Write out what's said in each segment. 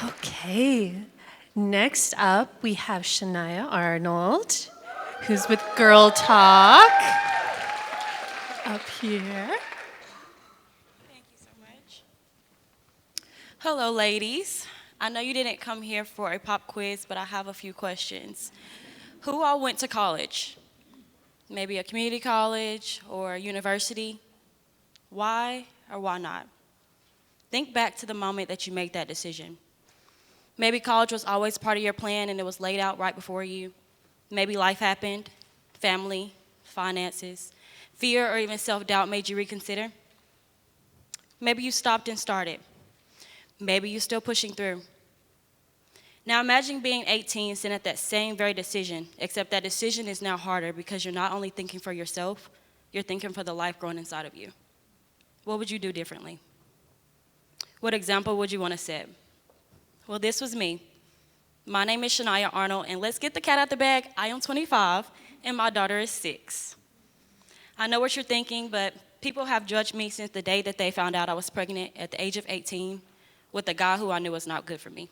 Okay, next up we have Chania Arnold, who's with Girl Talk up here. Thank you so much. Hello, ladies. I know you didn't come here for a pop quiz, but I have a few questions. Who all went to college? Maybe a community college or a university? Why or why not? Think back to the moment that you made that decision. Maybe college was always part of your plan and it was laid out right before you. Maybe life happened, family, finances, fear, or even self doubt made you reconsider. Maybe you stopped and started. Maybe you're still pushing through. Now imagine being 18, sitting at that same very decision, except that decision is now harder because you're not only thinking for yourself, you're thinking for the life growing inside of you. What would you do differently? What example would you want to set? Well, this was me. My name is Chania Arnold, and let's get the cat out the bag. I am 25, and my daughter is 6. I know what you're thinking, but people have judged me since the day that they found out I was pregnant at the age of 18 with a guy who I knew was not good for me.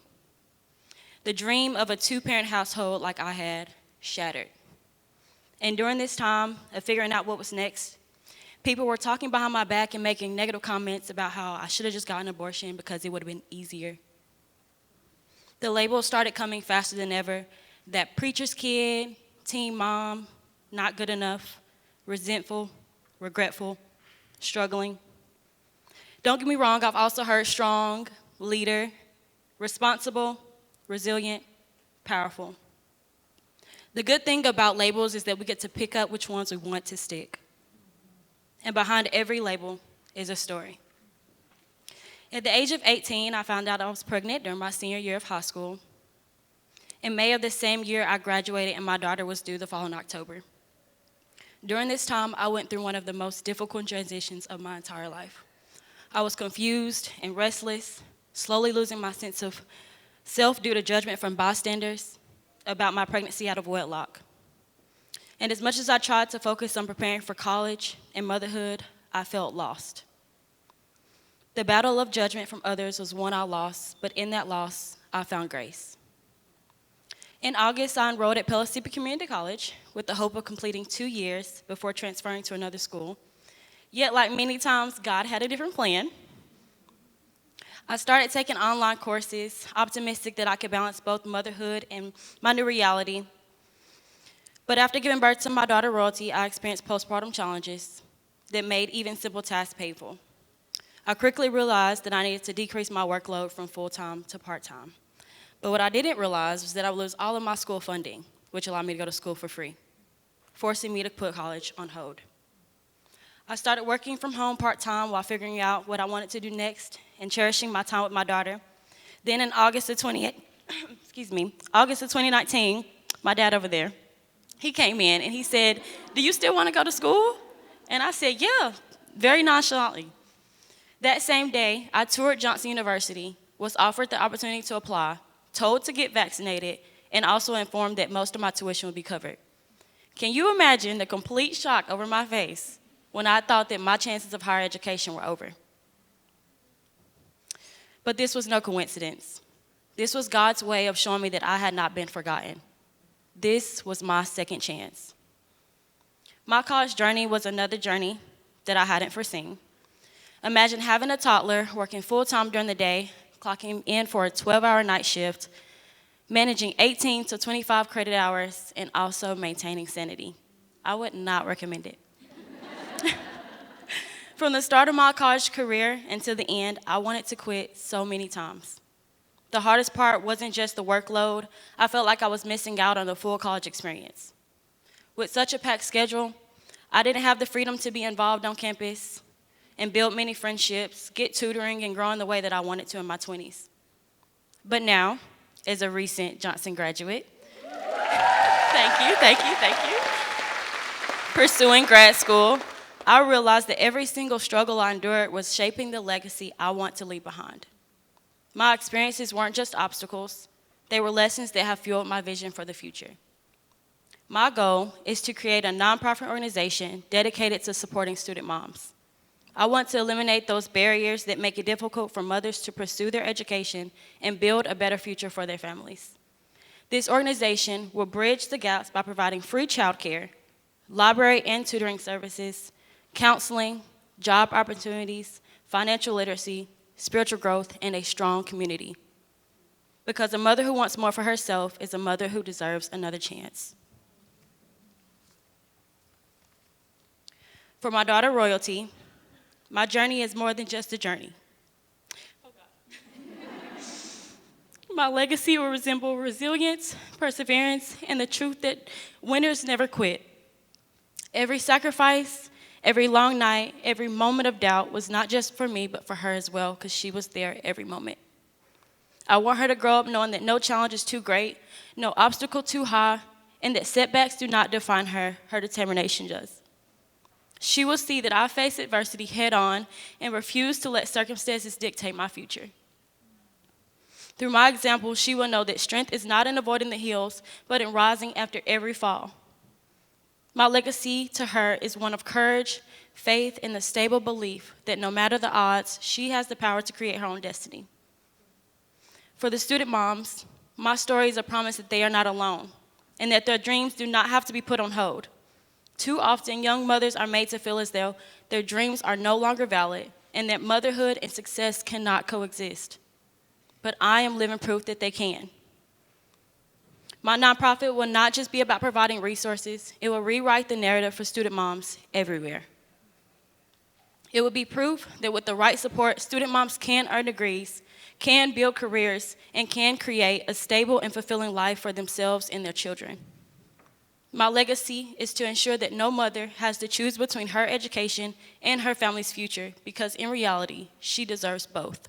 The dream of a 2-parent household like I had shattered. And during this time of figuring out what was next, people were talking behind my back and making negative comments about how I should have just gotten an abortion because it would have been easier. The labels started coming faster than ever. That preacher's kid, teen mom, not good enough, resentful, regretful, struggling. Don't get me wrong, I've also heard strong, leader, responsible, resilient, powerful. The good thing about labels is that we get to pick up which ones we want to stick. And behind every label is a story. At the age of 18, I found out I was pregnant during my senior year of high school. In May of the same year, I graduated and my daughter was due the following October. During this time, I went through one of the most difficult transitions of my entire life. I was confused and restless, slowly losing my sense of self due to judgment from bystanders about my pregnancy out of wedlock. And as much as I tried to focus on preparing for college and motherhood, I felt lost. The battle of judgment from others was one I lost, but in that loss, I found grace. In August, I enrolled at Pellissippi Community College with the hope of completing 2 years before transferring to another school. Yet, like many times, God had a different plan. I started taking online courses, optimistic that I could balance both motherhood and my new reality. But after giving birth to my daughter Royalty, I experienced postpartum challenges that made even simple tasks painful. I quickly realized that I needed to decrease my workload from full-time to part-time. But what I didn't realize was that I would lose all of my school funding, which allowed me to go to school for free, forcing me to put college on hold. I started working from home part-time while figuring out what I wanted to do next and cherishing my time with my daughter. Then in August of 2019, my dad over there, he came in and he said, "Do you still want to go to school?" And I said, "Yeah," very nonchalantly. That same day, I toured Johnson University, was offered the opportunity to apply, told to get vaccinated, and also informed that most of my tuition would be covered. Can you imagine the complete shock over my face when I thought that my chances of higher education were over? But this was no coincidence. This was God's way of showing me that I had not been forgotten. This was my second chance. My college journey was another journey that I hadn't foreseen. Imagine having a toddler working full-time during the day, clocking in for a 12-hour night shift, managing 18 to 25 credit hours, and also maintaining sanity. I would not recommend it. From the start of my college career until the end, I wanted to quit so many times. The hardest part wasn't just the workload. I felt like I was missing out on the full college experience. With such a packed schedule, I didn't have the freedom to be involved on campus and build many friendships, get tutoring, and grow in the way that I wanted to in my 20s. But now, as a recent Johnson graduate, thank you, pursuing grad school, I realized that every single struggle I endured was shaping the legacy I want to leave behind. My experiences weren't just obstacles, they were lessons that have fueled my vision for the future. My goal is to create a nonprofit organization dedicated to supporting student moms. I want to eliminate those barriers that make it difficult for mothers to pursue their education and build a better future for their families. This organization will bridge the gaps by providing free childcare, library and tutoring services, counseling, job opportunities, financial literacy, spiritual growth, and a strong community. Because a mother who wants more for herself is a mother who deserves another chance. For my daughter, Royalty, my journey is more than just a journey. My legacy will resemble resilience, perseverance, and the truth that winners never quit. Every sacrifice, every long night, every moment of doubt was not just for me, but for her as well, because she was there every moment. I want her to grow up knowing that no challenge is too great, no obstacle too high, and that setbacks do not define her, her determination does. She will see that I face adversity head on and refuse to let circumstances dictate my future. Through my example, she will know that strength is not in avoiding the hills, but in rising after every fall. My legacy to her is one of courage, faith, and the stable belief that no matter the odds, she has the power to create her own destiny. For the student moms, my story is a promise that they are not alone and that their dreams do not have to be put on hold. Too often, young mothers are made to feel as though their dreams are no longer valid and that motherhood and success cannot coexist. But I am living proof that they can. My nonprofit will not just be about providing resources, it will rewrite the narrative for student moms everywhere. It will be proof that with the right support, student moms can earn degrees, can build careers, and can create a stable and fulfilling life for themselves and their children. My legacy is to ensure that no mother has to choose between her education and her family's future, because in reality, she deserves both.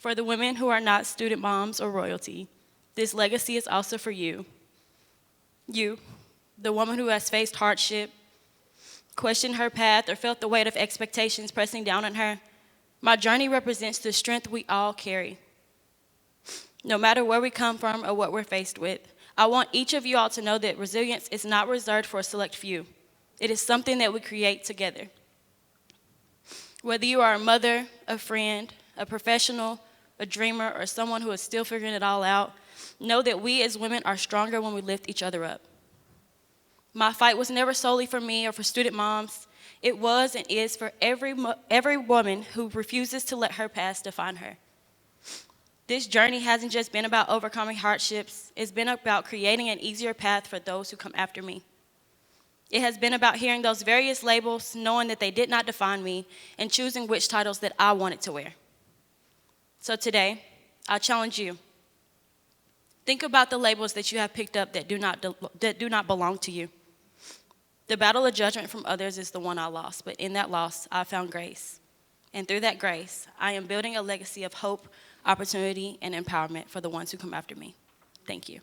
For the women who are not student moms or royalty, this legacy is also for you. You, the woman who has faced hardship, questioned her path, or felt the weight of expectations pressing down on her. My journey represents the strength we all carry. No matter where we come from or what we're faced with, I want each of you all to know that resilience is not reserved for a select few. It is something that we create together. Whether you are a mother, a friend, a professional, a dreamer, or someone who is still figuring it all out, know that we as women are stronger when we lift each other up. My fight was never solely for me or for student moms. It was and is for every woman who refuses to let her past define her. This journey hasn't just been about overcoming hardships. It's been about creating an easier path for those who come after me. It has been about hearing those various labels, knowing that they did not define me, and choosing which titles that I wanted to wear. So today, I challenge you. Think about the labels that you have picked up that do not belong to you. The battle of judgment from others is the one I lost, but in that loss, I found grace. And through that grace, I am building a legacy of hope, opportunity, and empowerment for the ones who come after me. Thank you.